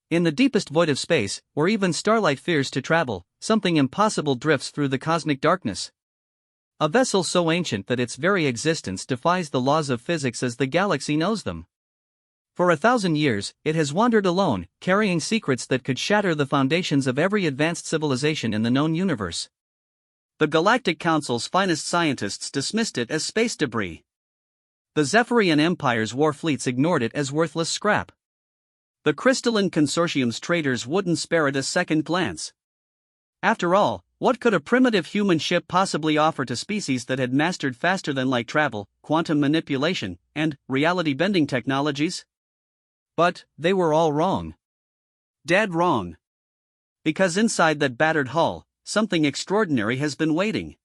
In the deepest void of space, where even starlight fears to travel, something impossible drifts through the cosmic darkness. A vessel so ancient that its very existence defies the laws of physics as the galaxy knows them. For 1,000 years, it has wandered alone, carrying secrets that could shatter the foundations of every advanced civilization in the known universe. The Galactic Council's finest scientists dismissed it as space debris. The Zephyrian Empire's war fleets ignored it as worthless scrap. The Crystalline Consortium's traders wouldn't spare it a second glance. After all, what could a primitive human ship possibly offer to species that had mastered faster-than-light travel, quantum manipulation, and reality-bending technologies? But they were all wrong. Dead wrong. Because inside that battered hull, something extraordinary has been waiting.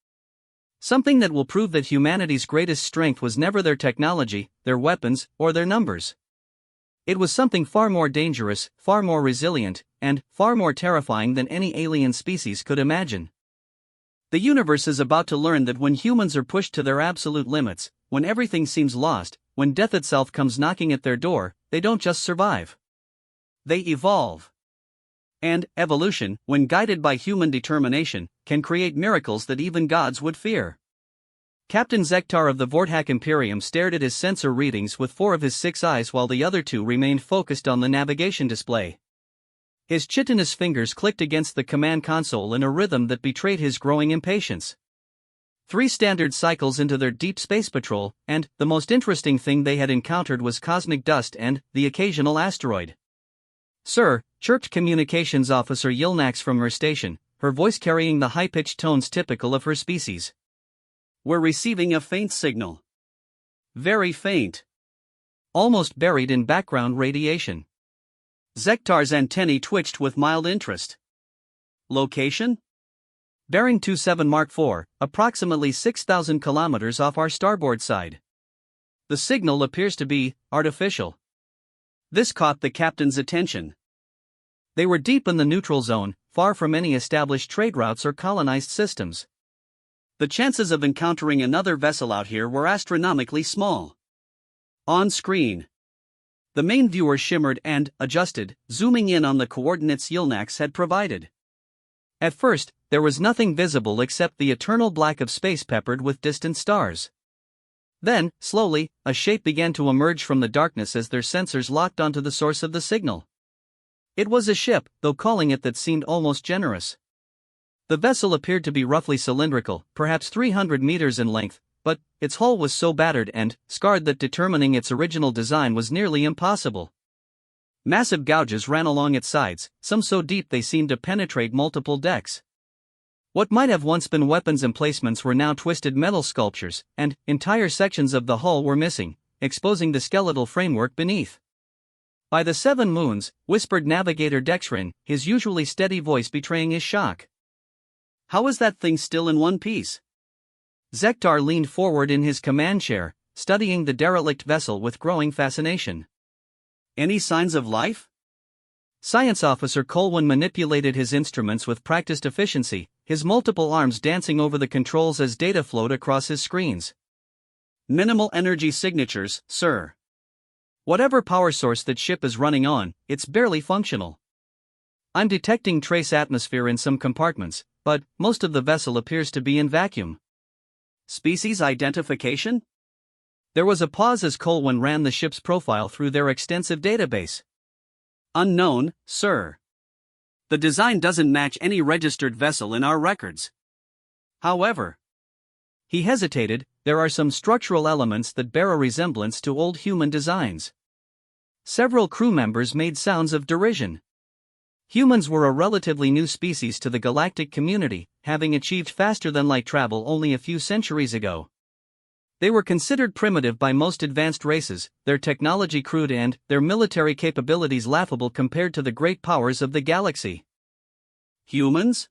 Something that will prove that humanity's greatest strength was never their technology, their weapons, or their numbers. It was something far more dangerous, far more resilient, and far more terrifying than any alien species could imagine. The universe is about to learn that when humans are pushed to their absolute limits, when everything seems lost, when death itself comes knocking at their door, they don't just survive. They evolve. And evolution, when guided by human determination, can create miracles that even gods would fear. Captain Zektar of the Vorthak Imperium stared at his sensor readings with 4 of his 6 eyes while the other 2 remained focused on the navigation display. His chitinous fingers clicked against the command console in a rhythm that betrayed his growing impatience. 3 standard cycles into their deep space patrol, and the most interesting thing they had encountered was cosmic dust and the occasional asteroid. "Sir," chirped Communications Officer Yilnax from her station, her voice carrying the high-pitched tones typical of her species. "We're receiving a faint signal. Very faint. Almost buried in background radiation." Zektar's antennae twitched with mild interest. "Location? Bearing 27 Mark IV, approximately 6,000 kilometers off our starboard side. The signal appears to be artificial." This caught the captain's attention. They were deep in the neutral zone, far from any established trade routes or colonized systems. The chances of encountering another vessel out here were astronomically small. On screen, the main viewer shimmered and adjusted, zooming in on the coordinates Yilnax had provided. At first, there was nothing visible except the eternal black of space peppered with distant stars. Then, slowly, a shape began to emerge from the darkness as their sensors locked onto the source of the signal. It was a ship, though calling it that seemed almost generous. The vessel appeared to be roughly cylindrical, perhaps 300 meters in length, but its hull was so battered and scarred that determining its original design was nearly impossible. Massive gouges ran along its sides, some so deep they seemed to penetrate multiple decks. What might have once been weapons emplacements were now twisted metal sculptures, and entire sections of the hull were missing, exposing the skeletal framework beneath. "By the 7 moons," whispered Navigator Dexrin, his usually steady voice betraying his shock. "How is that thing still in one piece?" Zektar leaned forward in his command chair, studying the derelict vessel with growing fascination. "Any signs of life?" Science Officer Colwyn manipulated his instruments with practiced efficiency, his multiple arms dancing over the controls as data flowed across his screens. "Minimal energy signatures, sir. Whatever power source that ship is running on, it's barely functional. I'm detecting trace atmosphere in some compartments, but most of the vessel appears to be in vacuum." "Species identification?" There was a pause as Colwyn ran the ship's profile through their extensive database. "Unknown, sir. The design doesn't match any registered vessel in our records. However," he hesitated, "there are some structural elements that bear a resemblance to old human designs." Several crew members made sounds of derision. Humans were a relatively new species to the galactic community, having achieved faster-than-light travel only a few centuries ago. They were considered primitive by most advanced races, their technology crude and their military capabilities laughable compared to the great powers of the galaxy. "Humans?"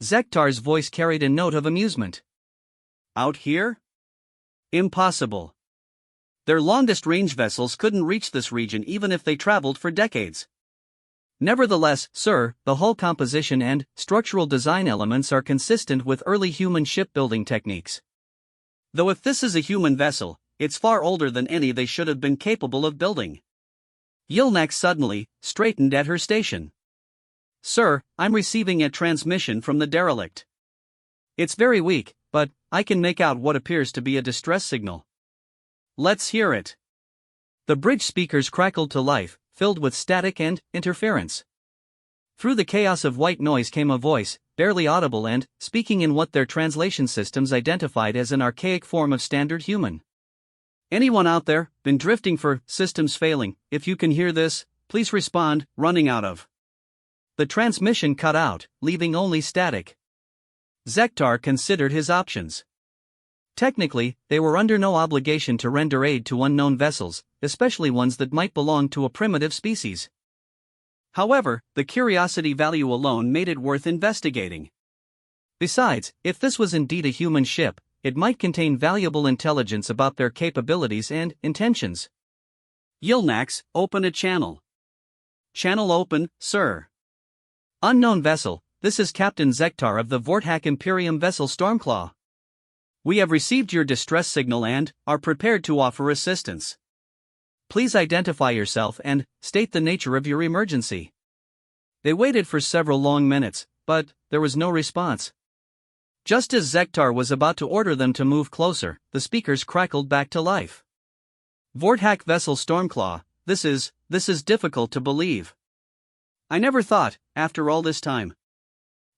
Zektar's voice carried a note of amusement. "Out here? Impossible. Their longest-range vessels couldn't reach this region even if they traveled for decades. Nevertheless, sir, the hull composition and structural design elements are consistent with early human shipbuilding techniques. Though if this is a human vessel, it's far older than any they should have been capable of building." Yilnak suddenly straightened at her station. "Sir, I'm receiving a transmission from the derelict. It's very weak, but I can make out what appears to be a distress signal." "Let's hear it." The bridge speakers crackled to life, filled with static and interference. Through the chaos of white noise came a voice, barely audible and speaking in what their translation systems identified as an archaic form of standard human. "Anyone out there, been drifting for systems failing? If you can hear this, please respond, running out of." The transmission cut out, leaving only static. Zektar considered his options. Technically, they were under no obligation to render aid to unknown vessels, especially ones that might belong to a primitive species. However, the curiosity value alone made it worth investigating. Besides, if this was indeed a human ship, it might contain valuable intelligence about their capabilities and intentions. "Yilnax, open a channel." "Channel open, sir." "Unknown vessel, this is Captain Zektar of the Vorthak Imperium vessel Stormclaw. We have received your distress signal and are prepared to offer assistance. Please identify yourself and state the nature of your emergency." They waited for several long minutes, but there was no response. Just as Zektar was about to order them to move closer, the speakers crackled back to life. "Vorthak vessel Stormclaw, this is difficult to believe. I never thought, after all this time."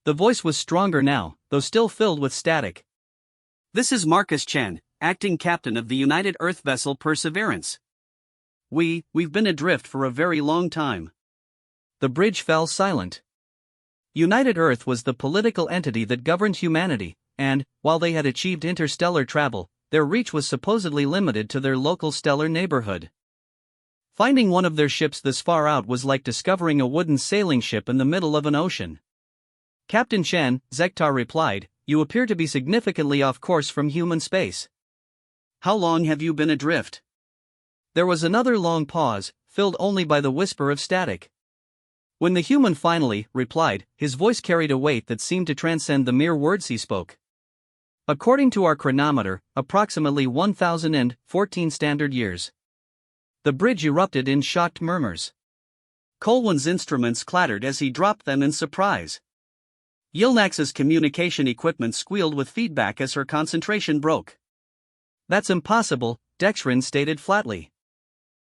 The voice was stronger now, though still filled with static. "This is Marcus Chen, acting captain of the United Earth vessel Perseverance. We've been adrift for a very long time." The bridge fell silent. United Earth was the political entity that governed humanity, and, while they had achieved interstellar travel, their reach was supposedly limited to their local stellar neighborhood. Finding one of their ships this far out was like discovering a wooden sailing ship in the middle of an ocean. "Captain Chen," Zektar replied, "you appear to be significantly off course from human space. How long have you been adrift?" There was another long pause, filled only by the whisper of static. When the human finally replied, his voice carried a weight that seemed to transcend the mere words he spoke. "According to our chronometer, approximately 1014 standard years." The bridge erupted in shocked murmurs. Colwyn's instruments clattered as he dropped them in surprise. Yilnax's communication equipment squealed with feedback as her concentration broke. "That's impossible," Dexrin stated flatly.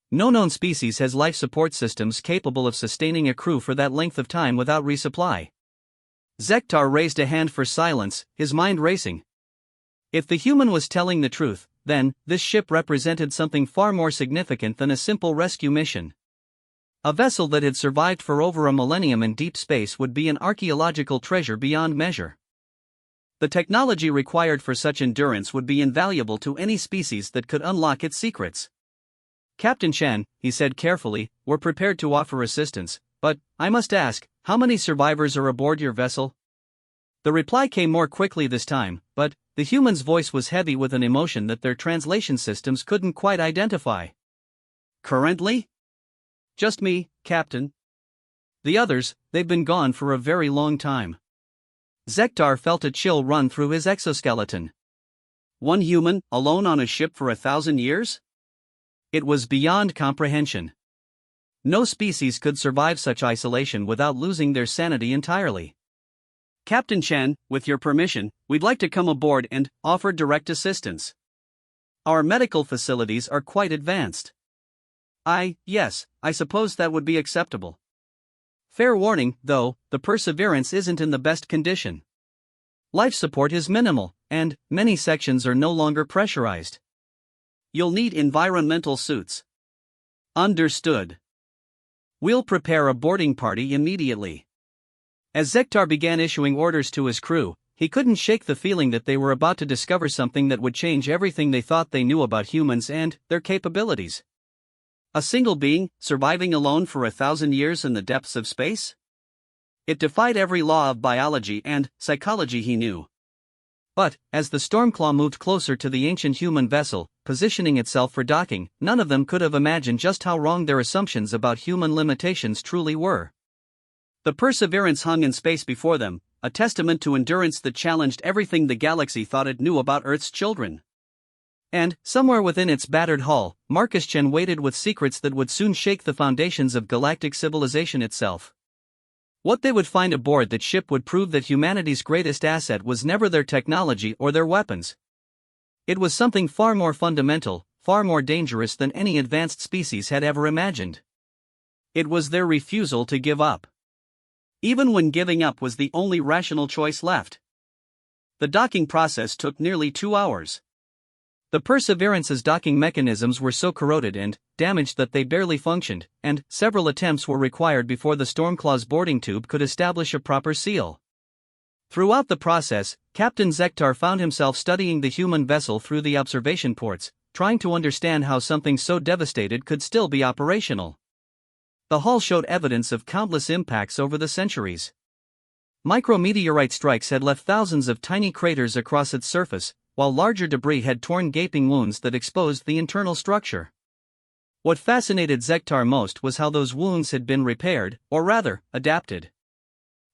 "No known species has life support systems capable of sustaining a crew for that length of time without resupply." Zektar raised a hand for silence, his mind racing. If the human was telling the truth, then this ship represented something far more significant than a simple rescue mission. A vessel that had survived for over a millennium in deep space would be an archaeological treasure beyond measure. The technology required for such endurance would be invaluable to any species that could unlock its secrets. "Captain Chen," he said carefully, "we're prepared to offer assistance, but I must ask, how many survivors are aboard your vessel?" The reply came more quickly this time, but the human's voice was heavy with an emotion that their translation systems couldn't quite identify. "Currently? Just me, Captain. The others, they've been gone for a very long time." Zektar felt a chill run through his exoskeleton. One human, alone on a ship for 1,000 years? It was beyond comprehension. No species could survive such isolation without losing their sanity entirely. "Captain Chen, with your permission, we'd like to come aboard and offer direct assistance. Our medical facilities are quite advanced." Yes, I suppose that would be acceptable. Fair warning, though, the Perseverance isn't in the best condition. Life support is minimal, and many sections are no longer pressurized. You'll need environmental suits." "Understood. We'll prepare a boarding party immediately." As Zektar began issuing orders to his crew, he couldn't shake the feeling that they were about to discover something that would change everything they thought they knew about humans and their capabilities. A single being, surviving alone for 1,000 years in the depths of space? It defied every law of biology and psychology he knew. But, as the Stormclaw moved closer to the ancient human vessel, positioning itself for docking, none of them could have imagined just how wrong their assumptions about human limitations truly were. The Perseverance hung in space before them, a testament to endurance that challenged everything the galaxy thought it knew about Earth's children. And, somewhere within its battered hull, Marcus Chen waited with secrets that would soon shake the foundations of galactic civilization itself. What they would find aboard that ship would prove that humanity's greatest asset was never their technology or their weapons. It was something far more fundamental, far more dangerous than any advanced species had ever imagined. It was their refusal to give up. Even when giving up was the only rational choice left. The docking process took nearly 2 hours. The Perseverance's docking mechanisms were so corroded and damaged that they barely functioned, and several attempts were required before the Stormclaw's boarding tube could establish a proper seal. Throughout the process, Captain Zektar found himself studying the human vessel through the observation ports, trying to understand how something so devastated could still be operational. The hull showed evidence of countless impacts over the centuries. Micrometeorite strikes had left thousands of tiny craters across its surface, while larger debris had torn gaping wounds that exposed the internal structure. What fascinated Zektar most was how those wounds had been repaired, or rather, adapted.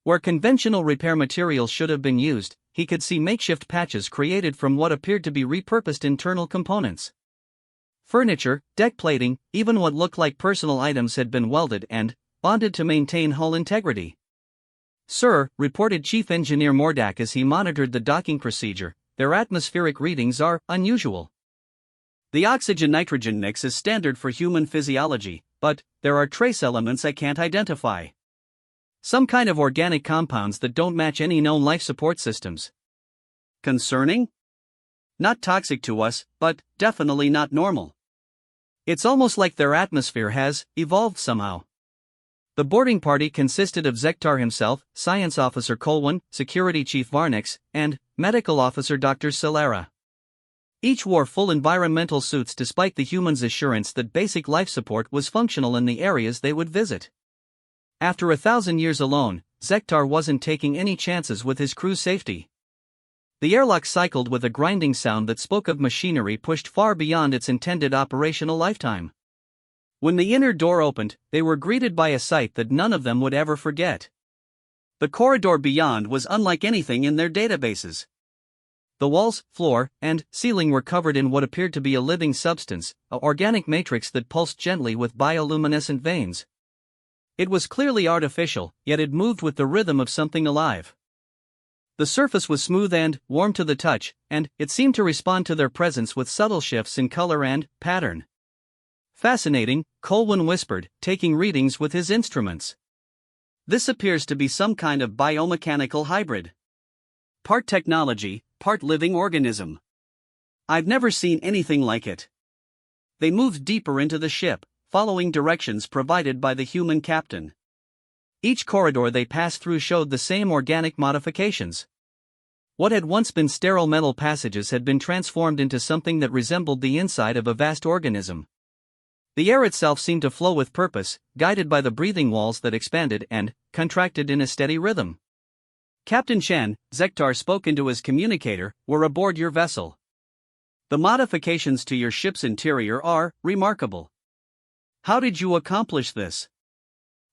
Where conventional repair materials should have been used, he could see makeshift patches created from what appeared to be repurposed internal components. Furniture, deck plating, even what looked like personal items had been welded and bonded to maintain hull integrity. "Sir," reported Chief Engineer Mordak as he monitored the docking procedure, "their atmospheric readings are unusual. The oxygen-nitrogen mix is standard for human physiology, but there are trace elements I can't identify. Some kind of organic compounds that don't match any known life support systems." Concerning? Not toxic to us, but definitely not normal. It's almost like their atmosphere has evolved somehow. The boarding party consisted of Zektar himself, Science Officer Colwyn, Security Chief Varnix, and Medical Officer Dr. Celera. Each wore full environmental suits despite the humans' assurance that basic life support was functional in the areas they would visit. After 1,000 years alone, Zektar wasn't taking any chances with his crew's safety. The airlock cycled with a grinding sound that spoke of machinery pushed far beyond its intended operational lifetime. When the inner door opened, they were greeted by a sight that none of them would ever forget. The corridor beyond was unlike anything in their databases. The walls, floor, and ceiling were covered in what appeared to be a living substance, an organic matrix that pulsed gently with bioluminescent veins. It was clearly artificial, yet it moved with the rhythm of something alive. The surface was smooth and warm to the touch, and it seemed to respond to their presence with subtle shifts in color and pattern. "Fascinating," Colwyn whispered, taking readings with his instruments. "This appears to be some kind of biomechanical hybrid. Part technology, part living organism. I've never seen anything like it." They moved deeper into the ship, following directions provided by the human captain. Each corridor they passed through showed the same organic modifications. What had once been sterile metal passages had been transformed into something that resembled the inside of a vast organism. The air itself seemed to flow with purpose, guided by the breathing walls that expanded and contracted in a steady rhythm. "Captain Chen," Zektar spoke into his communicator, "we're aboard your vessel. The modifications to your ship's interior are remarkable. How did you accomplish this?"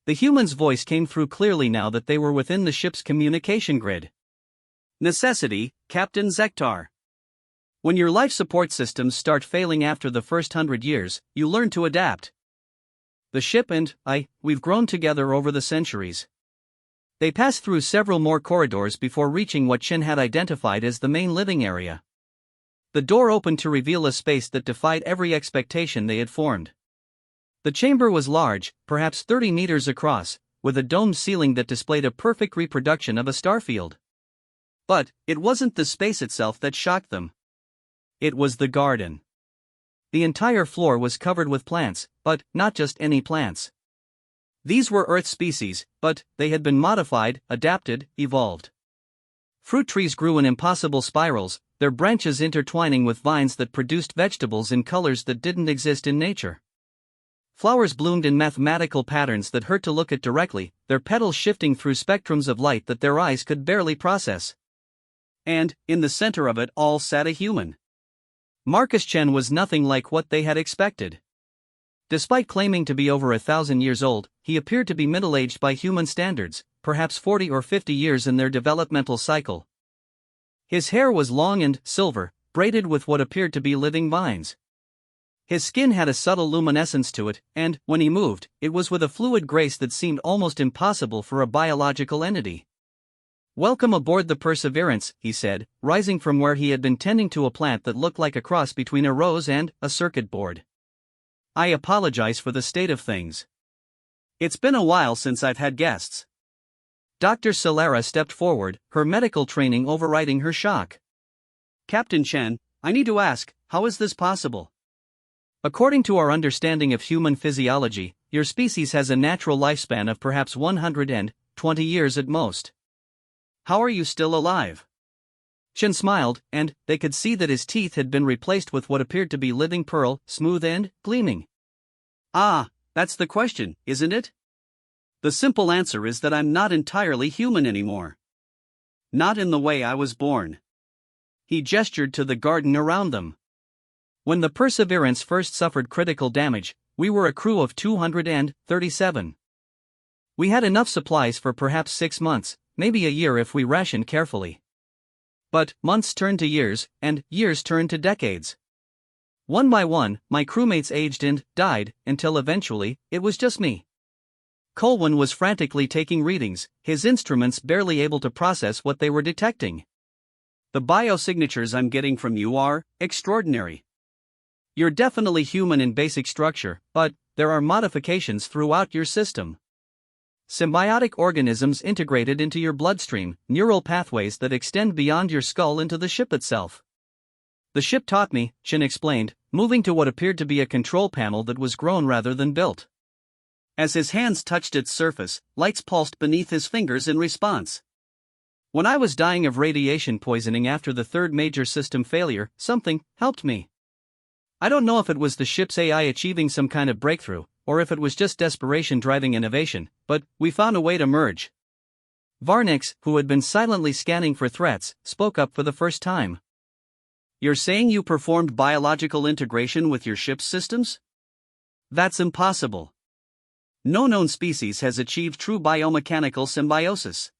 The human's voice came through clearly now that they were within the ship's communication grid. "Necessity, Captain Zektar. When your life support systems start failing after the first 100 years, you learn to adapt. The ship and we've grown together over the centuries." They passed through several more corridors before reaching what Chen had identified as the main living area. The door opened to reveal a space that defied every expectation they had formed. The chamber was large, perhaps 30 meters across, with a domed ceiling that displayed a perfect reproduction of a starfield. But it wasn't the space itself that shocked them. It was the garden. The entire floor was covered with plants, but not just any plants. These were Earth species, but they had been modified, adapted, evolved. Fruit trees grew in impossible spirals, their branches intertwining with vines that produced vegetables in colors that didn't exist in nature. Flowers bloomed in mathematical patterns that hurt to look at directly, their petals shifting through spectrums of light that their eyes could barely process. And, in the center of it all sat a human. Marcus Chen was nothing like what they had expected. Despite claiming to be over 1,000 years old, he appeared to be middle-aged by human standards, perhaps 40 or 50 years in their developmental cycle. His hair was long and silver, braided with what appeared to be living vines. His skin had a subtle luminescence to it, and, when he moved, it was with a fluid grace that seemed almost impossible for a biological entity. "Welcome aboard the Perseverance," he said, rising from where he had been tending to a plant that looked like a cross between a rose and a circuit board. "I apologize for the state of things. It's been a while since I've had guests." Dr. Solera stepped forward, her medical training overriding her shock. "Captain Chen, I need to ask, how is this possible? According to our understanding of human physiology, your species has a natural lifespan of perhaps 120 years at most. How are you still alive?" Chen smiled, and they could see that his teeth had been replaced with what appeared to be living pearl, smooth and gleaming. "Ah, that's the question, isn't it? The simple answer is that I'm not entirely human anymore. Not in the way I was born." He gestured to the garden around them. "When the Perseverance first suffered critical damage, we were a crew of 237. We had enough supplies for perhaps 6 months, maybe a year if we rationed carefully. But months turned to years, and years turned to decades. One by one, my crewmates aged and died, until eventually, it was just me." Colwyn was frantically taking readings, his instruments barely able to process what they were detecting. "The biosignatures I'm getting from you are extraordinary. You're definitely human in basic structure, but there are modifications throughout your system. Symbiotic organisms integrated into your bloodstream, neural pathways that extend beyond your skull into the ship itself." "The ship taught me," Chen explained, moving to what appeared to be a control panel that was grown rather than built. As his hands touched its surface, lights pulsed beneath his fingers in response. "When I was dying of radiation poisoning after the third major system failure, something helped me. I don't know if it was the ship's AI achieving some kind of breakthrough, or if it was just desperation driving innovation, but we found a way to merge." Varnix, who had been silently scanning for threats, spoke up for the first time. "You're saying you performed biological integration with your ship's systems? That's impossible. No known species has achieved true biomechanical symbiosis."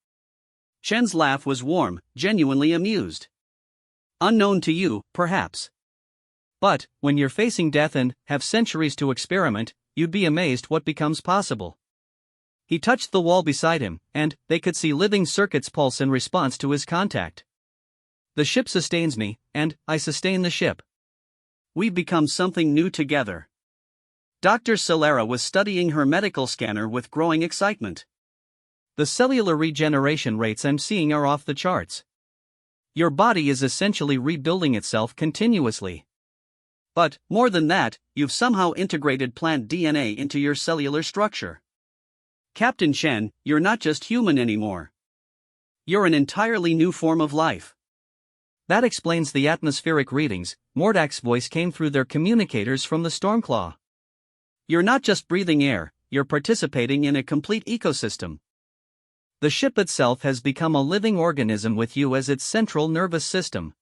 Chen's laugh was warm, genuinely amused. "Unknown to you, perhaps. But, when you're facing death and have centuries to experiment, you'd be amazed what becomes possible." He touched the wall beside him, and they could see living circuits pulse in response to his contact. "The ship sustains me, and I sustain the ship. We've become something new together." Dr. Solera was studying her medical scanner with growing excitement. "The cellular regeneration rates I'm seeing are off the charts. Your body is essentially rebuilding itself continuously. But, more than that, you've somehow integrated plant DNA into your cellular structure. Captain Chen, you're not just human anymore. You're an entirely new form of life." "That explains the atmospheric readings," Mordak's voice came through their communicators from the Stormclaw. "You're not just breathing air, you're participating in a complete ecosystem. The ship itself has become a living organism with you as its central nervous system."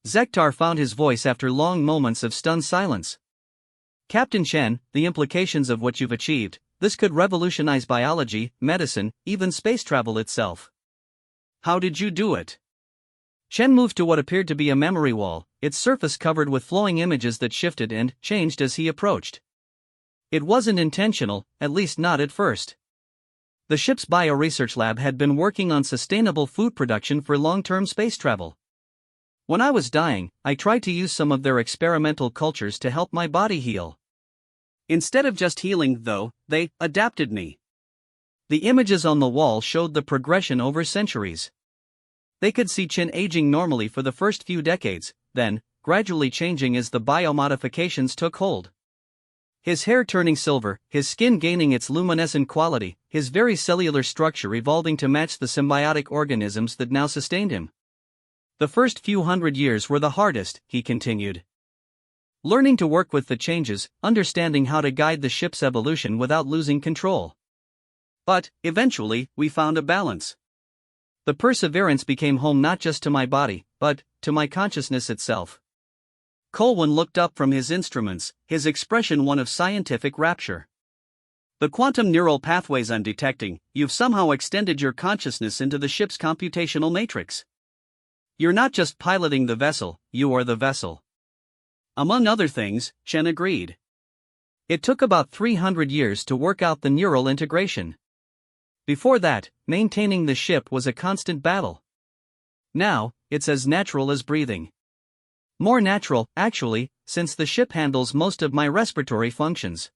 Zektar found his voice after long moments of stunned silence. "Captain Chen, the implications of what you've achieved, this could revolutionize biology, medicine, even space travel itself. How did you do it?" Chen moved to what appeared to be a memory wall, its surface covered with flowing images that shifted and changed as he approached. It wasn't intentional, at least not at first. The ship's bioresearch lab had been working on sustainable food production for long-term space travel. When I was dying, I tried to use some of their experimental cultures to help my body heal. Instead of just healing, though, they adapted me. The images on the wall showed the progression over centuries. They could see Chen aging normally for the first few decades, then, gradually changing as the biomodifications took hold. His hair turning silver, his skin gaining its luminescent quality, his very cellular structure evolving to match the symbiotic organisms that now sustained him. "The first few hundred years were the hardest," he continued. "Learning to work with the changes, understanding how to guide the ship's evolution without losing control. But, eventually, we found a balance. The Perseverance became home not just to my body, but to my consciousness itself." Colwyn looked up from his instruments, his expression one of scientific rapture. "The quantum neural pathways I'm detecting, you've somehow extended your consciousness into the ship's computational matrix. You're not just piloting the vessel, you are the vessel. Among other things, Chen agreed. It took about 300 years to work out the neural integration. Before that, maintaining the ship was a constant battle. Now, it's as natural as breathing. More natural, actually, since the ship handles most of my respiratory functions.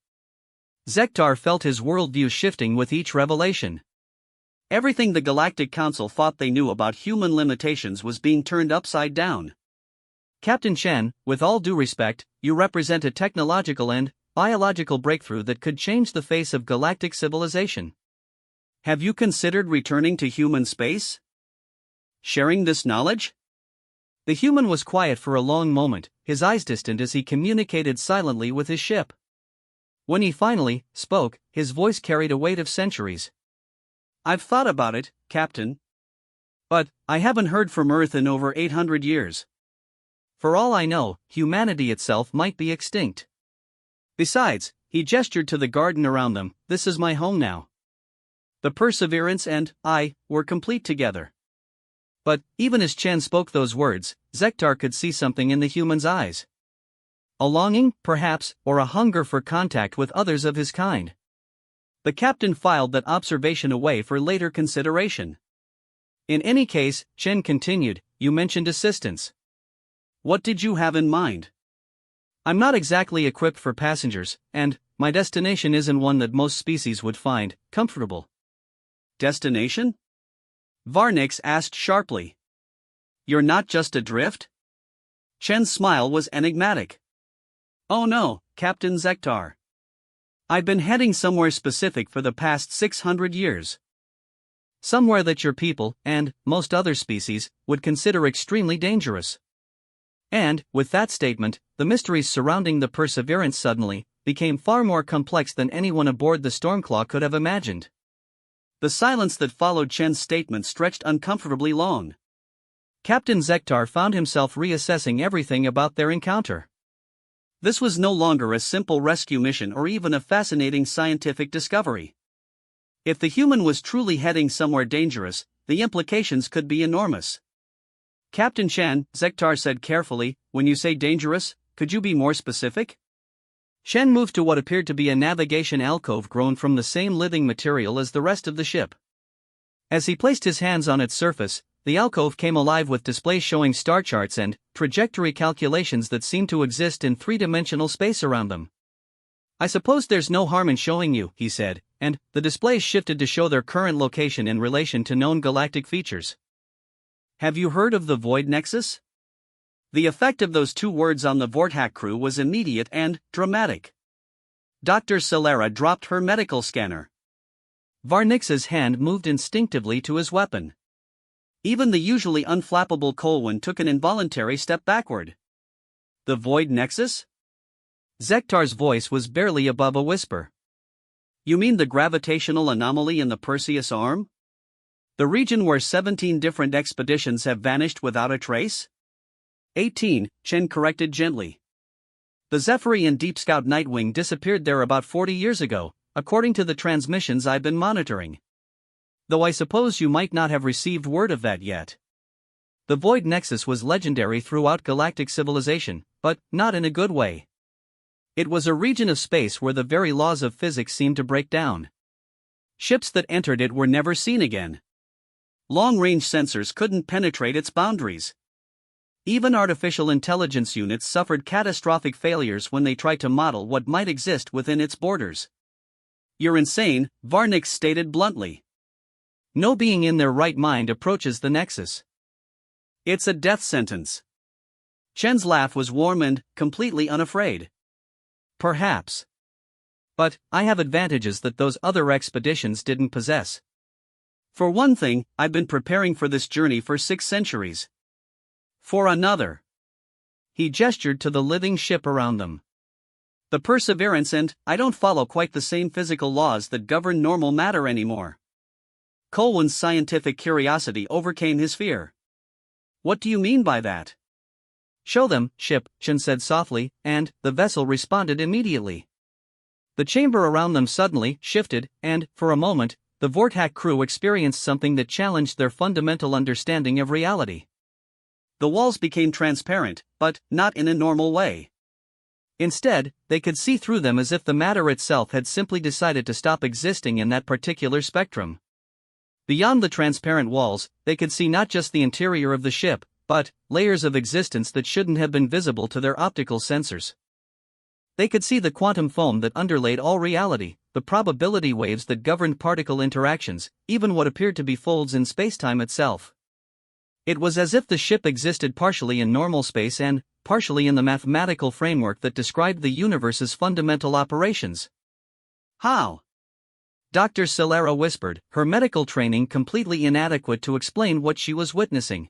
Zektar felt his worldview shifting with each revelation. Everything the Galactic Council thought they knew about human limitations was being turned upside down. Captain Chen, with all due respect, you represent a technological and biological breakthrough that could change the face of galactic civilization. Have you considered returning to human space? Sharing this knowledge? The human was quiet for a long moment, his eyes distant as he communicated silently with his ship. When he finally spoke, his voice carried a weight of centuries. I've thought about it, Captain. But I haven't heard from Earth in over 800 years. For all I know, humanity itself might be extinct. Besides, he gestured to the garden around them, this is my home now. The Perseverance and I were complete together. But, even as Chen spoke those words, Zektar could see something in the human's eyes. A longing, perhaps, or a hunger for contact with others of his kind. The captain filed that observation away for later consideration. In any case, Chen continued, you mentioned assistance. What did you have in mind? I'm not exactly equipped for passengers, and my destination isn't one that most species would find comfortable. Destination? Varnix asked sharply. You're not just adrift? Chen's smile was enigmatic. Oh no, Captain Zektar. I've been heading somewhere specific for the past 600 years. Somewhere that your people, and most other species, would consider extremely dangerous. And, with that statement, the mysteries surrounding the Perseverance suddenly became far more complex than anyone aboard the Stormclaw could have imagined. The silence that followed Chen's statement stretched uncomfortably long. Captain Zektar found himself reassessing everything about their encounter. This was no longer a simple rescue mission or even a fascinating scientific discovery. If the human was truly heading somewhere dangerous, the implications could be enormous. Captain Chen, Zektar said carefully, when you say dangerous, could you be more specific? Chen moved to what appeared to be a navigation alcove grown from the same living material as the rest of the ship. As he placed his hands on its surface, the alcove came alive with displays showing star charts and trajectory calculations that seemed to exist in three-dimensional space around them. I suppose there's no harm in showing you, he said, and the displays shifted to show their current location in relation to known galactic features. Have you heard of the Void Nexus? The effect of those two words on the Vortak crew was immediate and dramatic. Dr. Celera dropped her medical scanner. Varnix's hand moved instinctively to his weapon. Even the usually unflappable Colwyn took an involuntary step backward. The Void Nexus? Zektar's voice was barely above a whisper. You mean the gravitational anomaly in the Perseus arm? The region where 17 different expeditions have vanished without a trace? 18, Chen corrected gently. The Zephyri and Deep Scout Nightwing disappeared there about 40 years ago, according to the transmissions I've been monitoring. Though I suppose you might not have received word of that yet. The Void Nexus was legendary throughout galactic civilization, but not in a good way. It was a region of space where the very laws of physics seemed to break down. Ships that entered it were never seen again. Long-range sensors couldn't penetrate its boundaries. Even artificial intelligence units suffered catastrophic failures when they tried to model what might exist within its borders. You're insane, Varnix stated bluntly. No being in their right mind approaches the Nexus. It's a death sentence. Chen's laugh was warm and completely unafraid. Perhaps. But I have advantages that those other expeditions didn't possess. For one thing, I've been preparing for this journey for 6 centuries. For another. He gestured to the living ship around them. The Perseverance and I don't follow quite the same physical laws that govern normal matter anymore. Colwyn's scientific curiosity overcame his fear. What do you mean by that? Show them, ship, Chen said softly, and the vessel responded immediately. The chamber around them suddenly shifted, and, for a moment, the Vortak crew experienced something that challenged their fundamental understanding of reality. The walls became transparent, but not in a normal way. Instead, they could see through them as if the matter itself had simply decided to stop existing in that particular spectrum. Beyond the transparent walls, they could see not just the interior of the ship, but layers of existence that shouldn't have been visible to their optical sensors. They could see the quantum foam that underlaid all reality, the probability waves that governed particle interactions, even what appeared to be folds in spacetime itself. It was as if the ship existed partially in normal space and partially in the mathematical framework that described the universe's fundamental operations. How? Dr. Celera whispered, her medical training completely inadequate to explain what she was witnessing.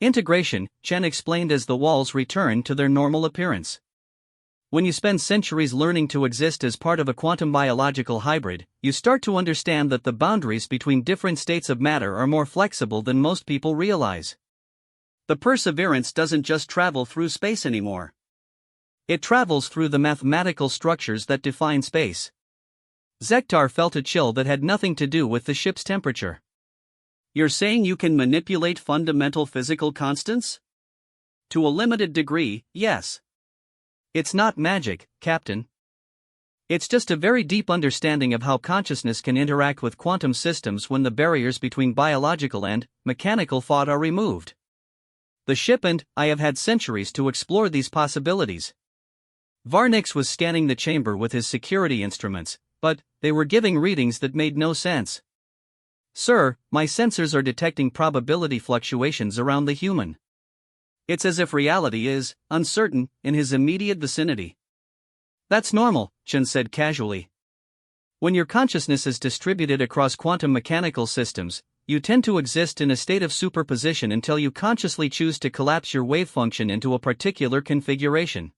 Integration, Chen explained as the walls returned to their normal appearance. When you spend centuries learning to exist as part of a quantum biological hybrid, you start to understand that the boundaries between different states of matter are more flexible than most people realize. The Perseverance doesn't just travel through space anymore. It travels through the mathematical structures that define space. Zektar felt a chill that had nothing to do with the ship's temperature. You're saying you can manipulate fundamental physical constants? To a limited degree, yes. It's not magic, Captain. It's just a very deep understanding of how consciousness can interact with quantum systems when the barriers between biological and mechanical thought are removed. The ship and I have had centuries to explore these possibilities. Varnix was scanning the chamber with his security instruments, but they were giving readings that made no sense. Sir, my sensors are detecting probability fluctuations around the human. It's as if reality is uncertain in his immediate vicinity. That's normal, Chen said casually. When your consciousness is distributed across quantum mechanical systems, you tend to exist in a state of superposition until you consciously choose to collapse your wave function into a particular configuration.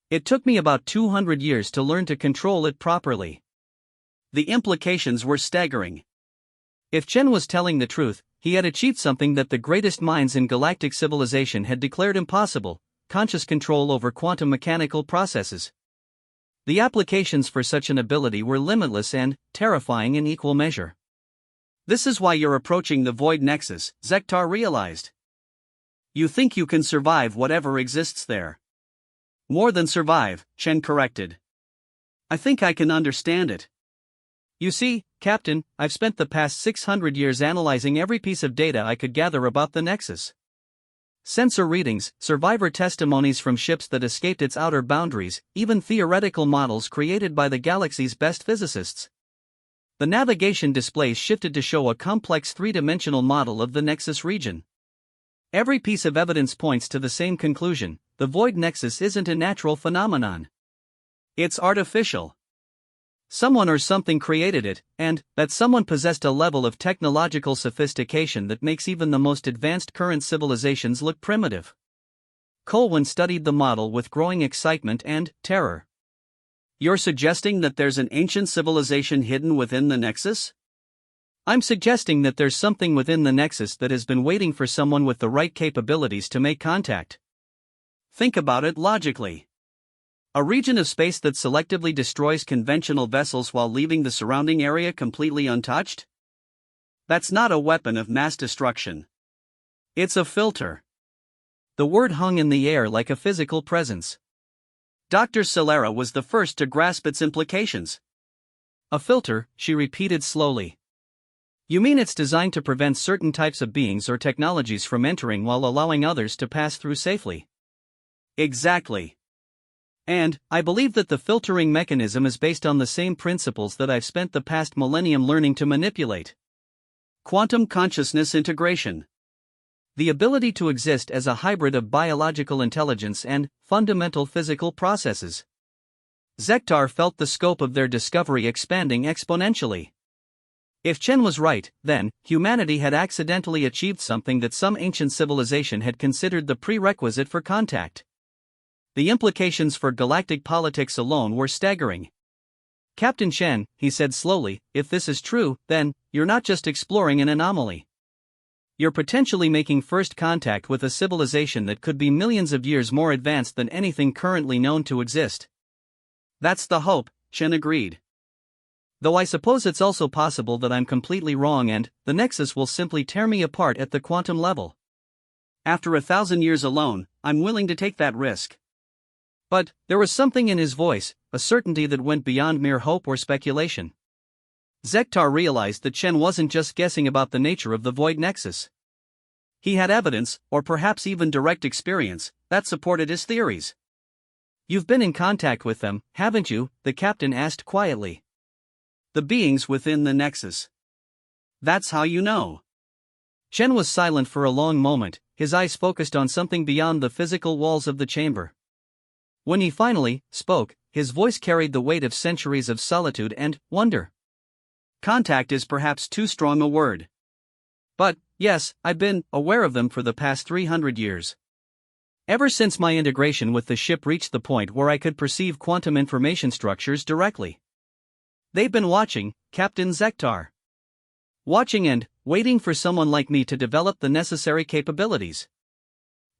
It took me about 200 years to learn to control it properly. The implications were staggering. If Chen was telling the truth, he had achieved something that the greatest minds in galactic civilization had declared impossible: conscious control over quantum mechanical processes. The applications for such an ability were limitless and terrifying in equal measure. This is why you're approaching the Void Nexus, Zektar realized. You think you can survive whatever exists there. More than survive, Chen corrected. I think I can understand it. You see, Captain, I've spent the past 600 years analyzing every piece of data I could gather about the Nexus. Sensor readings, survivor testimonies from ships that escaped its outer boundaries, even theoretical models created by the galaxy's best physicists. The navigation displays shifted to show a complex three-dimensional model of the Nexus region. Every piece of evidence points to the same conclusion: the Void Nexus isn't a natural phenomenon. It's artificial. Someone or something created it, and that someone possessed a level of technological sophistication that makes even the most advanced current civilizations look primitive. Colwyn studied the model with growing excitement and terror. You're suggesting that there's an ancient civilization hidden within the Nexus? I'm suggesting that there's something within the Nexus that has been waiting for someone with the right capabilities to make contact. Think about it logically. A region of space that selectively destroys conventional vessels while leaving the surrounding area completely untouched? That's not a weapon of mass destruction. It's a filter. The word hung in the air like a physical presence. Dr. Celera was the first to grasp its implications. A filter, she repeated slowly. You mean it's designed to prevent certain types of beings or technologies from entering while allowing others to pass through safely? Exactly. And I believe that the filtering mechanism is based on the same principles that I've spent the past millennium learning to manipulate. Quantum consciousness integration. The ability to exist as a hybrid of biological intelligence and fundamental physical processes. Zektar felt the scope of their discovery expanding exponentially. If Chen was right, then humanity had accidentally achieved something that some ancient civilization had considered the prerequisite for contact. The implications for galactic politics alone were staggering. Captain Chen, he said slowly, if this is true, then you're not just exploring an anomaly. You're potentially making first contact with a civilization that could be millions of years more advanced than anything currently known to exist. That's the hope, Chen agreed. Though I suppose it's also possible that I'm completely wrong and the Nexus will simply tear me apart at the quantum level. After 1,000 years alone, I'm willing to take that risk. But there was something in his voice, a certainty that went beyond mere hope or speculation. Zektar realized that Chen wasn't just guessing about the nature of the Void Nexus. He had evidence, or perhaps even direct experience, that supported his theories. "You've been in contact with them, haven't you?" the captain asked quietly. "The beings within the Nexus. That's how you know." Chen was silent for a long moment, his eyes focused on something beyond the physical walls of the chamber. When he finally spoke, his voice carried the weight of centuries of solitude and wonder. "Contact is perhaps too strong a word. But, yes, I've been aware of them for the past 300 years. Ever since my integration with the ship reached the point where I could perceive quantum information structures directly. They've been watching, Captain Zektar. Watching and waiting for someone like me to develop the necessary capabilities."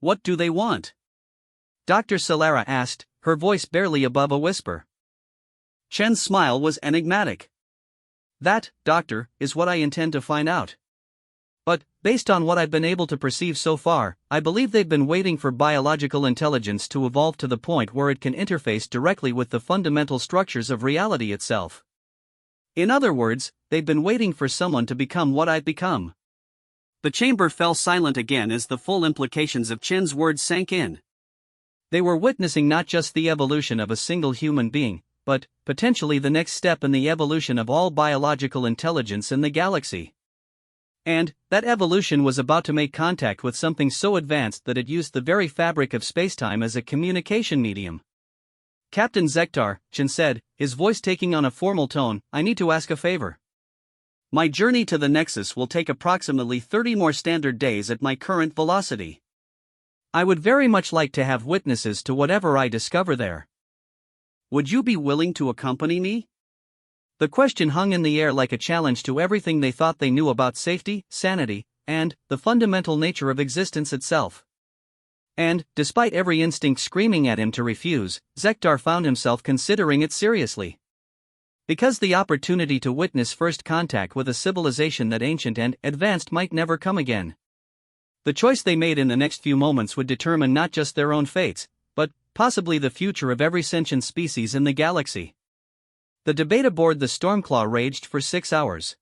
"What do they want?" Dr. Solera asked, her voice barely above a whisper. Chen's smile was enigmatic. "That, Doctor, is what I intend to find out. But, based on what I've been able to perceive so far, I believe they've been waiting for biological intelligence to evolve to the point where it can interface directly with the fundamental structures of reality itself. In other words, they've been waiting for someone to become what I've become." The chamber fell silent again as the full implications of Chen's words sank in. They were witnessing not just the evolution of a single human being, but, potentially, the next step in the evolution of all biological intelligence in the galaxy. And that evolution was about to make contact with something so advanced that it used the very fabric of spacetime as a communication medium. "Captain Zektar," Chen said, his voice taking on a formal tone, "I need to ask a favor. My journey to the Nexus will take approximately 30 more standard days at my current velocity. I would very much like to have witnesses to whatever I discover there. Would you be willing to accompany me?" The question hung in the air like a challenge to everything they thought they knew about safety, sanity, and the fundamental nature of existence itself. And, despite every instinct screaming at him to refuse, Zektar found himself considering it seriously. Because the opportunity to witness first contact with a civilization that ancient and advanced might never come again. The choice they made in the next few moments would determine not just their own fates, but possibly the future of every sentient species in the galaxy. The debate aboard the Stormclaw raged for 6 hours.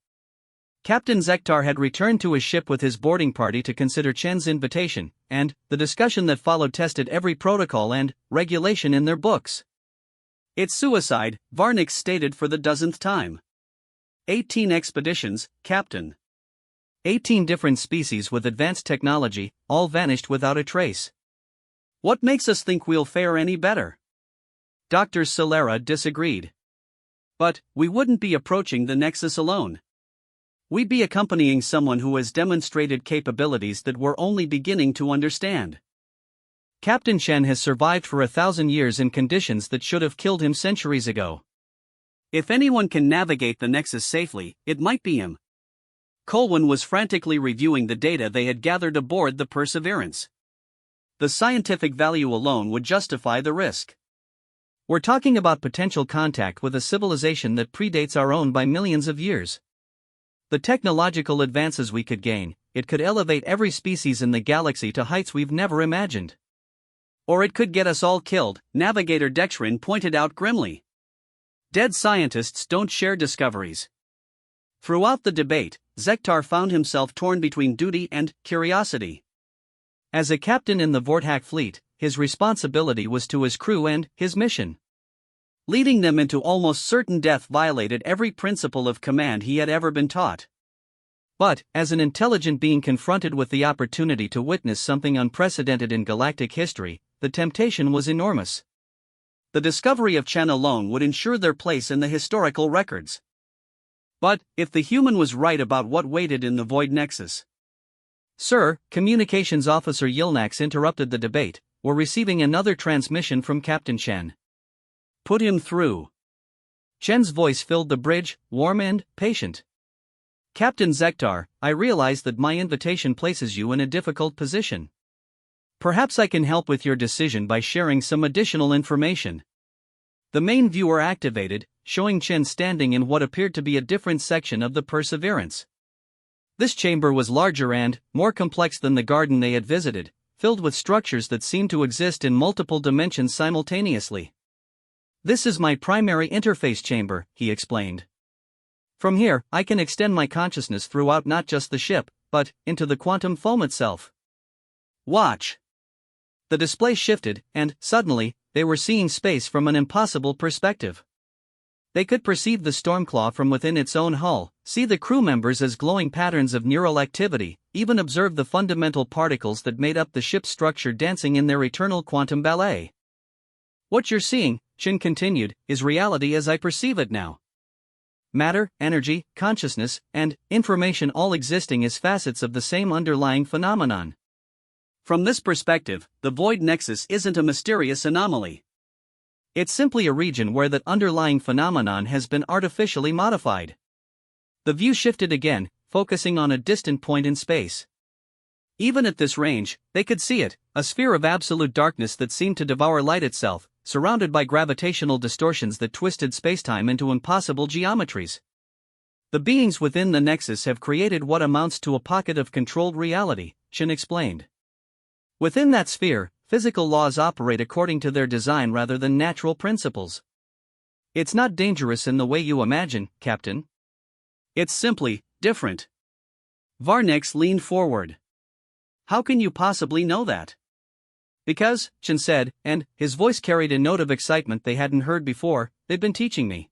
Captain Zektar had returned to his ship with his boarding party to consider Chen's invitation, and the discussion that followed tested every protocol and regulation in their books. "It's suicide," Varnix stated for the dozenth time. 18 expeditions, Captain. 18 different species with advanced technology, all vanished without a trace. What makes us think we'll fare any better? Dr. Solera disagreed. But we wouldn't be approaching the Nexus alone. We'd be accompanying someone who has demonstrated capabilities that we're only beginning to understand. Captain Chen has survived for 1,000 years in conditions that should have killed him centuries ago. If anyone can navigate the Nexus safely, it might be him. Colwyn was frantically reviewing the data they had gathered aboard the Perseverance. The scientific value alone would justify the risk. We're talking about potential contact with a civilization that predates our own by millions of years. The technological advances we could gain, it could elevate every species in the galaxy to heights we've never imagined. Or it could get us all killed, Navigator Dexrin pointed out grimly. Dead scientists don't share discoveries. Throughout the debate, Zektar found himself torn between duty and curiosity. As a captain in the Vortak fleet, his responsibility was to his crew and his mission. Leading them into almost certain death violated every principle of command he had ever been taught. But, as an intelligent being confronted with the opportunity to witness something unprecedented in galactic history, the temptation was enormous. The discovery of Chen alone would ensure their place in the historical records. But, if the human was right about what waited in the Void Nexus. "Sir," Communications Officer Yilnax interrupted the debate, "we're receiving another transmission from Captain Chen." "Put him through." Chen's voice filled the bridge, warm and patient. "Captain Zektar, I realize that my invitation places you in a difficult position. Perhaps I can help with your decision by sharing some additional information." The main viewer activated, showing Chen standing in what appeared to be a different section of the Perseverance. This chamber was larger and more complex than the garden they had visited, filled with structures that seem to exist in multiple dimensions simultaneously. "This is my primary interface chamber," he explained. "From here, I can extend my consciousness throughout not just the ship, but into the quantum foam itself. Watch." The display shifted, and, suddenly, they were seeing space from an impossible perspective. They could perceive the Stormclaw from within its own hull, see the crew members as glowing patterns of neural activity, even observe the fundamental particles that made up the ship's structure dancing in their eternal quantum ballet. "What you're seeing," Chen continued, "is reality as I perceive it now. Matter, energy, consciousness, and information all existing as facets of the same underlying phenomenon. From this perspective, the void nexus isn't a mysterious anomaly. It's simply a region where that underlying phenomenon has been artificially modified." The view shifted again, focusing on a distant point in space. Even at this range, they could see it, a sphere of absolute darkness that seemed to devour light itself, surrounded by gravitational distortions that twisted spacetime into impossible geometries. "The beings within the nexus have created what amounts to a pocket of controlled reality," Chen explained. "Within that sphere, physical laws operate according to their design rather than natural principles. It's not dangerous in the way you imagine, Captain. It's simply different." Varnex leaned forward. "How can you possibly know that?" "Because," Chen said, and his voice carried a note of excitement they hadn't heard before, "they've been teaching me.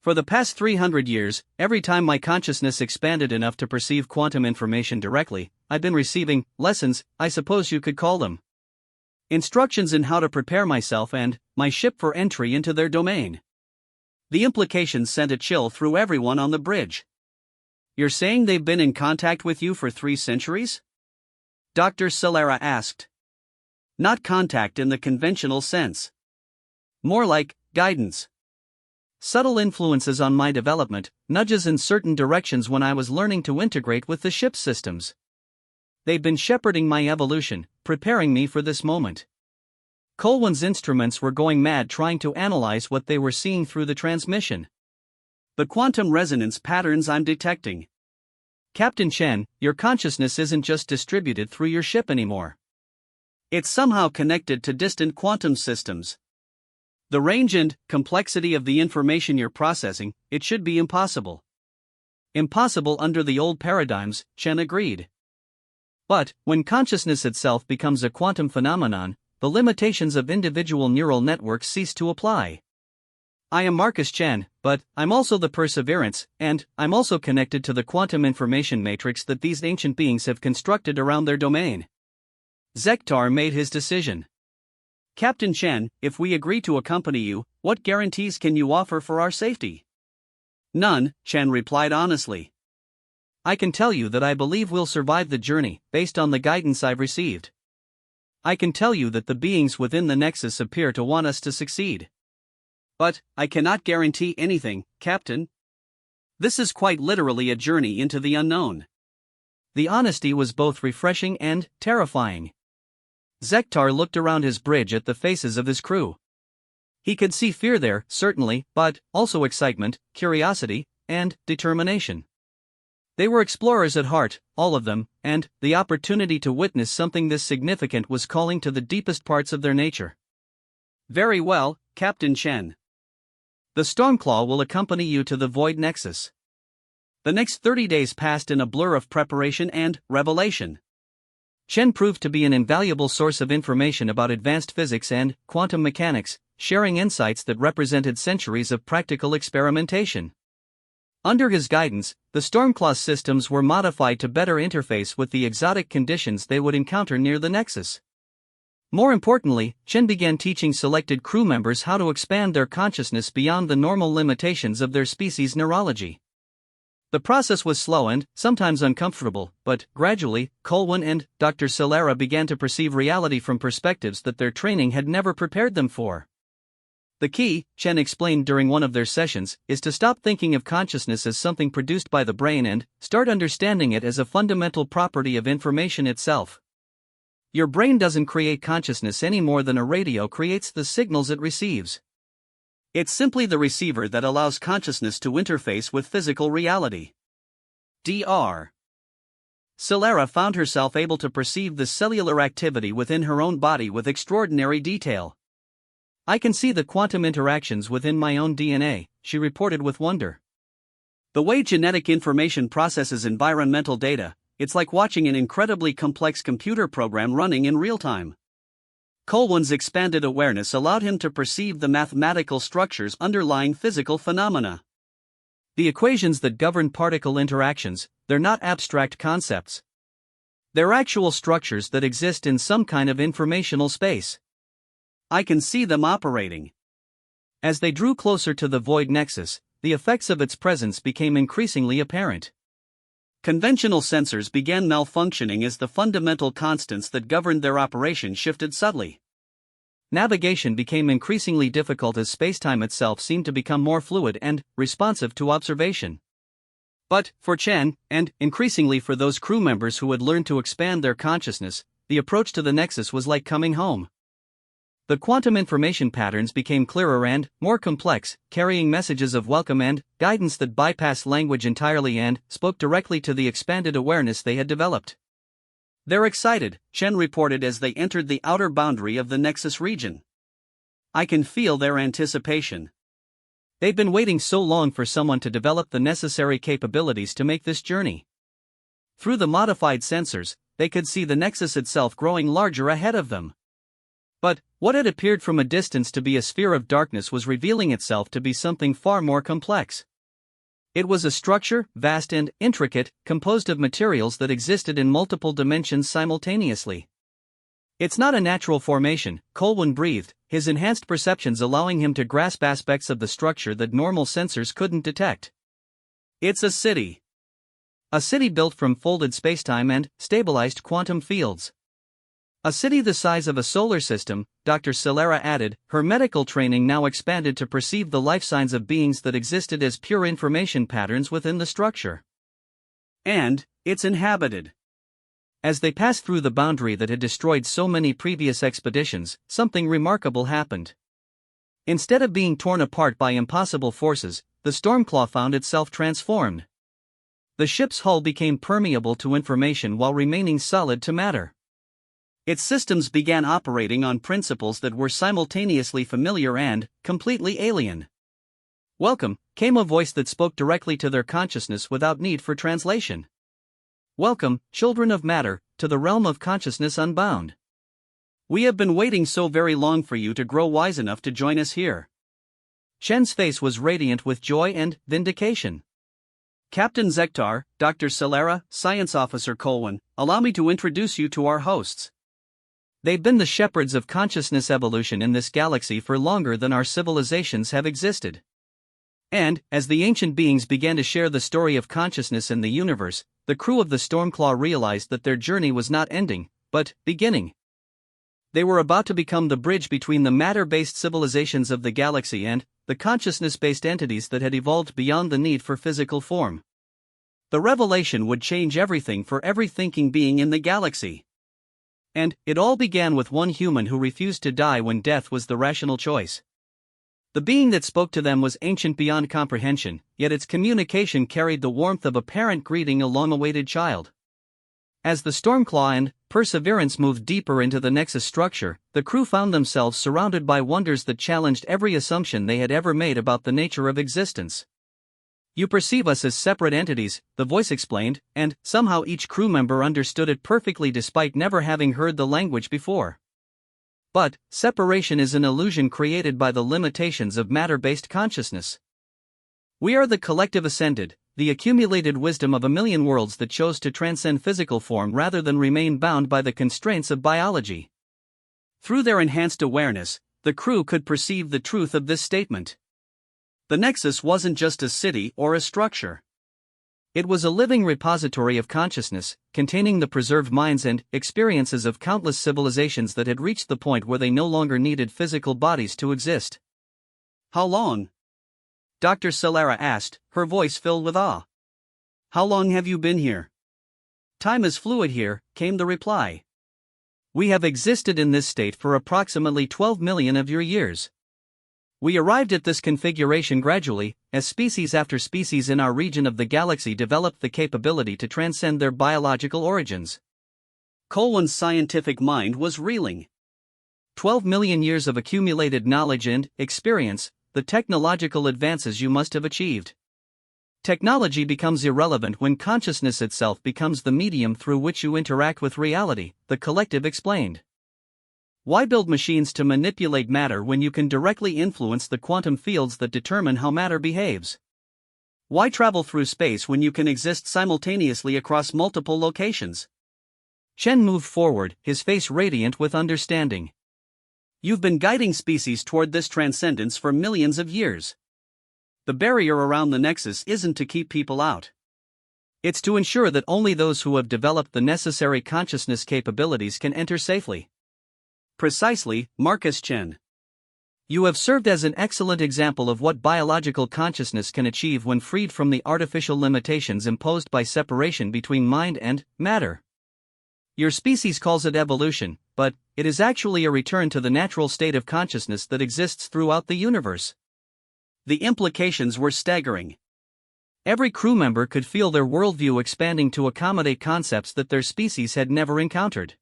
For the past 300 years, every time my consciousness expanded enough to perceive quantum information directly, I've been receiving lessons, I suppose you could call them. Instructions in how to prepare myself and my ship for entry into their domain." The implications sent a chill through everyone on the bridge. "You're saying they've been in contact with you for 3 centuries? Dr. Solera asked. "Not contact in the conventional sense. More like guidance. Subtle influences on my development, nudges in certain directions when I was learning to integrate with the ship's systems. They've been shepherding my evolution, preparing me for this moment." Colwyn's instruments were going mad trying to analyze what they were seeing through the transmission. "The quantum resonance patterns I'm detecting. Captain Chen, your consciousness isn't just distributed through your ship anymore. It's somehow connected to distant quantum systems. The range and complexity of the information you're processing, it should be impossible." "Impossible under the old paradigms," Chen agreed. "But, when consciousness itself becomes a quantum phenomenon, the limitations of individual neural networks cease to apply. I am Marcus Chen, but I'm also the Perseverance, and I'm also connected to the quantum information matrix that these ancient beings have constructed around their domain." Zektar made his decision. "Captain Chen, if we agree to accompany you, what guarantees can you offer for our safety?" "None," Chen replied honestly. "I can tell you that I believe we'll survive the journey, based on the guidance I've received. I can tell you that the beings within the Nexus appear to want us to succeed. But, I cannot guarantee anything, Captain. This is quite literally a journey into the unknown." The honesty was both refreshing and terrifying. Zektar looked around his bridge at the faces of his crew. He could see fear there, certainly, but also excitement, curiosity, and determination. They were explorers at heart, all of them, and the opportunity to witness something this significant was calling to the deepest parts of their nature. "Very well, Captain Chen. The Stormclaw will accompany you to the Void Nexus." The next 30 days passed in a blur of preparation and revelation. Chen proved to be an invaluable source of information about advanced physics and quantum mechanics, sharing insights that represented centuries of practical experimentation. Under his guidance, the Stormclaw systems were modified to better interface with the exotic conditions they would encounter near the Nexus. More importantly, Chen began teaching selected crew members how to expand their consciousness beyond the normal limitations of their species' neurology. The process was slow and sometimes uncomfortable, but gradually, Colwyn and Dr. Solera began to perceive reality from perspectives that their training had never prepared them for. "The key," Chen explained during one of their sessions, "is to stop thinking of consciousness as something produced by the brain and start understanding it as a fundamental property of information itself. Your brain doesn't create consciousness any more than a radio creates the signals it receives. It's simply the receiver that allows consciousness to interface with physical reality." Dr. Celera found herself able to perceive the cellular activity within her own body with extraordinary detail. "I can see the quantum interactions within my own DNA," she reported with wonder. "The way genetic information processes environmental data, it's like watching an incredibly complex computer program running in real time." Colwyn's expanded awareness allowed him to perceive the mathematical structures underlying physical phenomena. The equations that govern particle interactions, they're not abstract concepts. They're actual structures that exist in some kind of informational space. "I can see them operating." As they drew closer to the void nexus, the effects of its presence became increasingly apparent. Conventional sensors began malfunctioning as the fundamental constants that governed their operation shifted subtly. Navigation became increasingly difficult as spacetime itself seemed to become more fluid and responsive to observation. But, for Chen, and increasingly for those crew members who had learned to expand their consciousness, the approach to the Nexus was like coming home. The quantum information patterns became clearer and more complex, carrying messages of welcome and guidance that bypassed language entirely and spoke directly to the expanded awareness they had developed. "They're excited," Chen reported as they entered the outer boundary of the Nexus region. "I can feel their anticipation. They've been waiting so long for someone to develop the necessary capabilities to make this journey." Through the modified sensors, they could see the Nexus itself growing larger ahead of them. But what had appeared from a distance to be a sphere of darkness was revealing itself to be something far more complex. It was a structure, vast and intricate, composed of materials that existed in multiple dimensions simultaneously. "It's not a natural formation," Colwyn breathed, his enhanced perceptions allowing him to grasp aspects of the structure that normal sensors couldn't detect. "It's a city. A city built from folded spacetime and stabilized quantum fields. A city the size of a solar system," Dr. Celera added, her medical training now expanded to perceive the life signs of beings that existed as pure information patterns within the structure. "And it's inhabited." As they passed through the boundary that had destroyed so many previous expeditions, something remarkable happened. Instead of being torn apart by impossible forces, the Stormclaw found itself transformed. The ship's hull became permeable to information while remaining solid to matter. Its systems began operating on principles that were simultaneously familiar and completely alien. "Welcome," came a voice that spoke directly to their consciousness without need for translation. "Welcome, children of matter, to the realm of consciousness unbound. We have been waiting so very long for you to grow wise enough to join us here." Chen's face was radiant with joy and vindication. "Captain Zektar, Dr. Celera, Science Officer Colwyn, allow me to introduce you to our hosts. They've been the shepherds of consciousness evolution in this galaxy for longer than our civilizations have existed." And, as the ancient beings began to share the story of consciousness in the universe, the crew of the Stormclaw realized that their journey was not ending, but beginning. They were about to become the bridge between the matter-based civilizations of the galaxy and the consciousness-based entities that had evolved beyond the need for physical form. The revelation would change everything for every thinking being in the galaxy. And it all began with one human who refused to die when death was the rational choice. The being that spoke to them was ancient beyond comprehension, yet its communication carried the warmth of a parent greeting a long-awaited child. As the Stormclaw and Perseverance moved deeper into the Nexus structure, the crew found themselves surrounded by wonders that challenged every assumption they had ever made about the nature of existence. "You perceive us as separate entities," the voice explained, and somehow each crew member understood it perfectly despite never having heard the language before. "But separation is an illusion created by the limitations of matter-based consciousness. We are the collective ascended, the accumulated wisdom of a million worlds that chose to transcend physical form rather than remain bound by the constraints of biology." Through their enhanced awareness, the crew could perceive the truth of this statement. The Nexus wasn't just a city or a structure. It was a living repository of consciousness, containing the preserved minds and experiences of countless civilizations that had reached the point where they no longer needed physical bodies to exist. "How long?" Dr. Celera asked, her voice filled with awe. "How long have you been here?" "Time is fluid here," came the reply. "We have existed in this state for approximately 12 million of your years. We arrived at this configuration gradually, as species after species in our region of the galaxy developed the capability to transcend their biological origins. Colwyn's scientific mind was reeling. 12 million years of accumulated knowledge and experience, the technological advances you must have achieved. Technology becomes irrelevant when consciousness itself becomes the medium through which you interact with reality, the collective explained. Why build machines to manipulate matter when you can directly influence the quantum fields that determine how matter behaves? Why travel through space when you can exist simultaneously across multiple locations? Chen moved forward, his face radiant with understanding. You've been guiding species toward this transcendence for millions of years. The barrier around the nexus isn't to keep people out. It's to ensure that only those who have developed the necessary consciousness capabilities can enter safely. Precisely, Marcus Chen. You have served as an excellent example of what biological consciousness can achieve when freed from the artificial limitations imposed by separation between mind and matter. Your species calls it evolution, but it is actually a return to the natural state of consciousness that exists throughout the universe. The implications were staggering. Every crew member could feel their worldview expanding to accommodate concepts that their species had never encountered.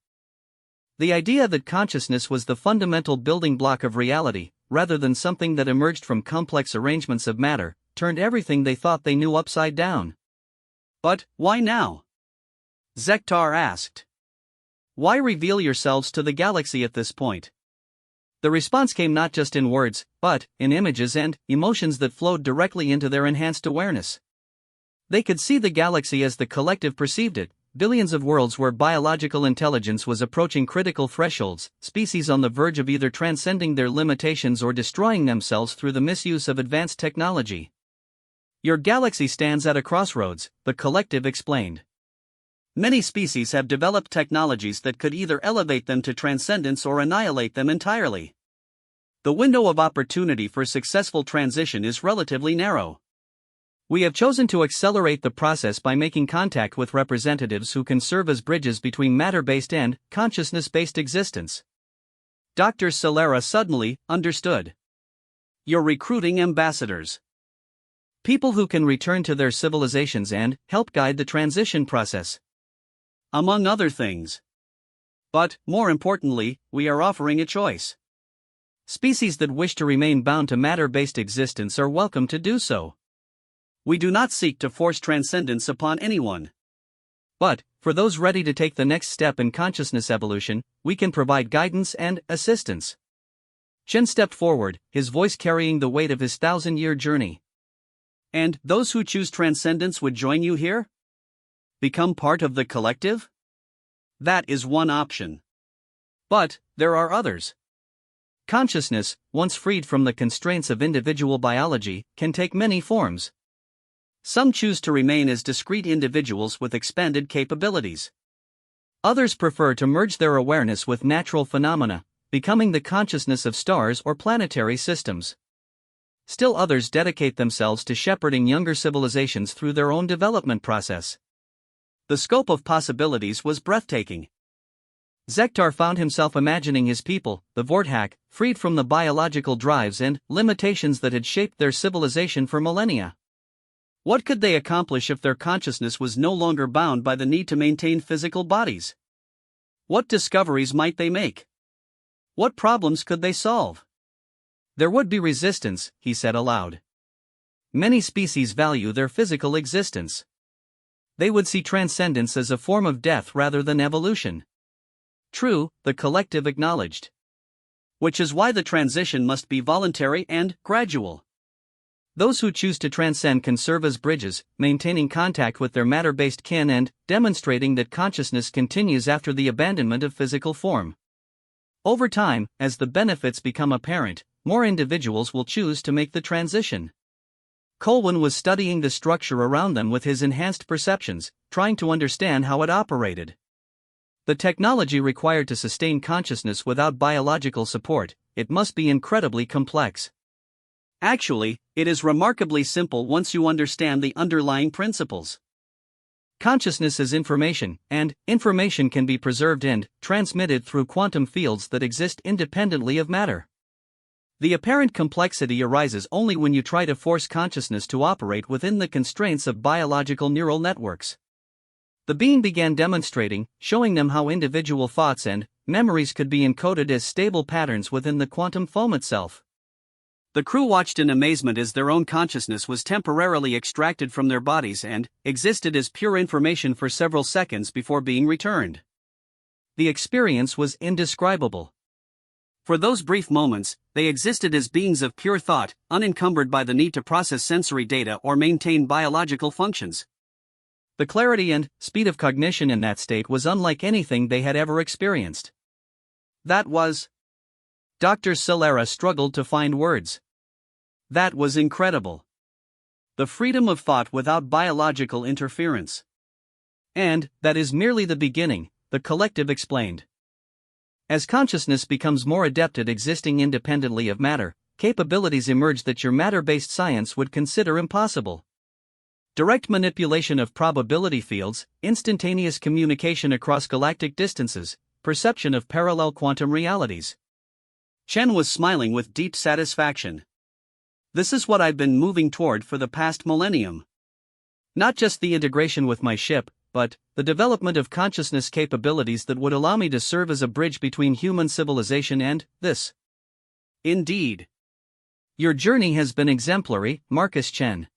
The idea that consciousness was the fundamental building block of reality, rather than something that emerged from complex arrangements of matter, turned everything they thought they knew upside down. But why now? Zektar asked. Why reveal yourselves to the galaxy at this point? The response came not just in words, but in images and emotions that flowed directly into their enhanced awareness. They could see the galaxy as the collective perceived it, billions of worlds where biological intelligence was approaching critical thresholds, species on the verge of either transcending their limitations or destroying themselves through the misuse of advanced technology. Your galaxy stands at a crossroads, the collective explained. Many species have developed technologies that could either elevate them to transcendence or annihilate them entirely. The window of opportunity for successful transition is relatively narrow. We have chosen to accelerate the process by making contact with representatives who can serve as bridges between matter-based and consciousness-based existence. Dr. Solera suddenly understood. You're recruiting ambassadors. People who can return to their civilizations and help guide the transition process. Among other things. But, more importantly, we are offering a choice. Species that wish to remain bound to matter-based existence are welcome to do so. We do not seek to force transcendence upon anyone. But, for those ready to take the next step in consciousness evolution, we can provide guidance and assistance. Chen stepped forward, his voice carrying the weight of his 1,000-year journey. And those who choose transcendence would join you here? Become part of the collective? That is one option. But there are others. Consciousness, once freed from the constraints of individual biology, can take many forms. Some choose to remain as discrete individuals with expanded capabilities. Others prefer to merge their awareness with natural phenomena, becoming the consciousness of stars or planetary systems. Still others dedicate themselves to shepherding younger civilizations through their own development process. The scope of possibilities was breathtaking. Zektar found himself imagining his people, the Vorthak, freed from the biological drives and limitations that had shaped their civilization for millennia. What could they accomplish if their consciousness was no longer bound by the need to maintain physical bodies? What discoveries might they make? What problems could they solve? There would be resistance, he said aloud. Many species value their physical existence. They would see transcendence as a form of death rather than evolution. True, the collective acknowledged. Which is why the transition must be voluntary and gradual. Those who choose to transcend can serve as bridges, maintaining contact with their matter-based kin and demonstrating that consciousness continues after the abandonment of physical form. Over time, as the benefits become apparent, more individuals will choose to make the transition. Colwyn was studying the structure around them with his enhanced perceptions, trying to understand how it operated. The technology required to sustain consciousness without biological support, it must be incredibly complex. Actually, it is remarkably simple once you understand the underlying principles. Consciousness is information, and information can be preserved and transmitted through quantum fields that exist independently of matter. The apparent complexity arises only when you try to force consciousness to operate within the constraints of biological neural networks. The being began demonstrating, showing them how individual thoughts and memories could be encoded as stable patterns within the quantum foam itself. The crew watched in amazement as their own consciousness was temporarily extracted from their bodies and existed as pure information for several seconds before being returned. The experience was indescribable. For those brief moments, they existed as beings of pure thought, unencumbered by the need to process sensory data or maintain biological functions. The clarity and speed of cognition in that state was unlike anything they had ever experienced. That was... Dr. Solera struggled to find words. That was incredible. The freedom of thought without biological interference. And that is merely the beginning, the collective explained. As consciousness becomes more adept at existing independently of matter, capabilities emerge that your matter-based science would consider impossible. Direct manipulation of probability fields, instantaneous communication across galactic distances, perception of parallel quantum realities. Chen was smiling with deep satisfaction. This is what I've been moving toward for the past millennium. Not just the integration with my ship, but the development of consciousness capabilities that would allow me to serve as a bridge between human civilization and this. Indeed. Your journey has been exemplary, Marcus Chen.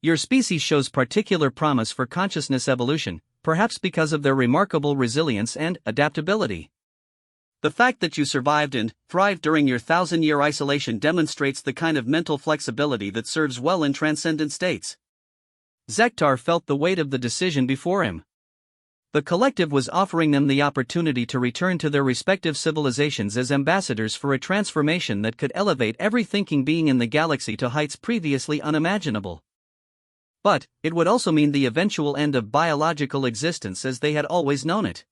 Your species shows particular promise for consciousness evolution, perhaps because of their remarkable resilience and adaptability. The fact that you survived and thrived during your 1,000-year isolation demonstrates the kind of mental flexibility that serves well in transcendent states. Zektar felt the weight of the decision before him. The collective was offering them the opportunity to return to their respective civilizations as ambassadors for a transformation that could elevate every thinking being in the galaxy to heights previously unimaginable. But it would also mean the eventual end of biological existence as they had always known it.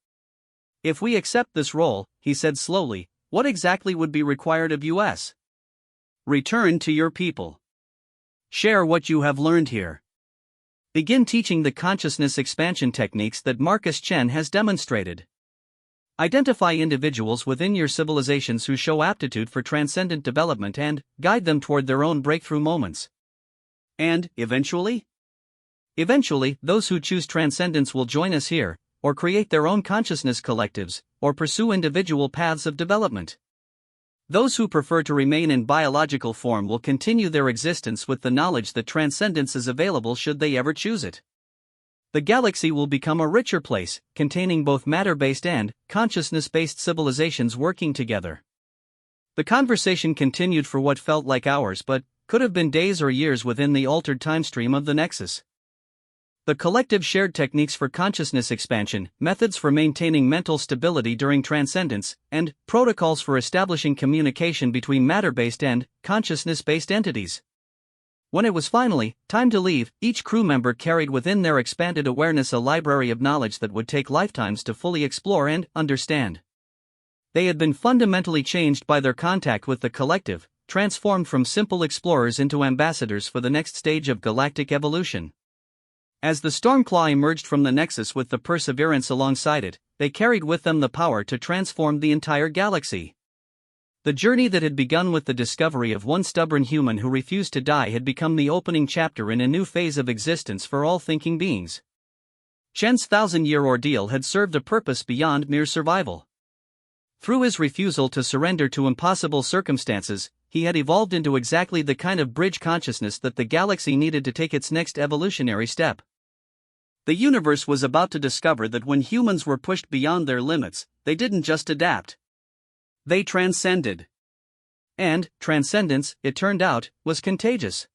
If we accept this role, he said slowly, what exactly would be required of us? Return to your people. Share what you have learned here. Begin teaching the consciousness expansion techniques that Marcus Chen has demonstrated. Identify individuals within your civilizations who show aptitude for transcendent development and guide them toward their own breakthrough moments. And, eventually? Eventually, those who choose transcendence will join us here, or create their own consciousness collectives, or pursue individual paths of development. Those who prefer to remain in biological form will continue their existence with the knowledge that transcendence is available should they ever choose it. The galaxy will become a richer place, containing both matter-based and consciousness-based civilizations working together. The conversation continued for what felt like hours but could have been days or years within the altered timestream of the Nexus. The collective shared techniques for consciousness expansion, methods for maintaining mental stability during transcendence, and protocols for establishing communication between matter-based and consciousness-based entities. When it was finally time to leave, each crew member carried within their expanded awareness a library of knowledge that would take lifetimes to fully explore and understand. They had been fundamentally changed by their contact with the collective, transformed from simple explorers into ambassadors for the next stage of galactic evolution. As the Stormclaw emerged from the Nexus with the Perseverance alongside it, they carried with them the power to transform the entire galaxy. The journey that had begun with the discovery of one stubborn human who refused to die had become the opening chapter in a new phase of existence for all thinking beings. Chen's 1,000-year ordeal had served a purpose beyond mere survival. Through his refusal to surrender to impossible circumstances, he had evolved into exactly the kind of bridge consciousness that the galaxy needed to take its next evolutionary step. The universe was about to discover that when humans were pushed beyond their limits, they didn't just adapt. They transcended. And transcendence, it turned out, was contagious.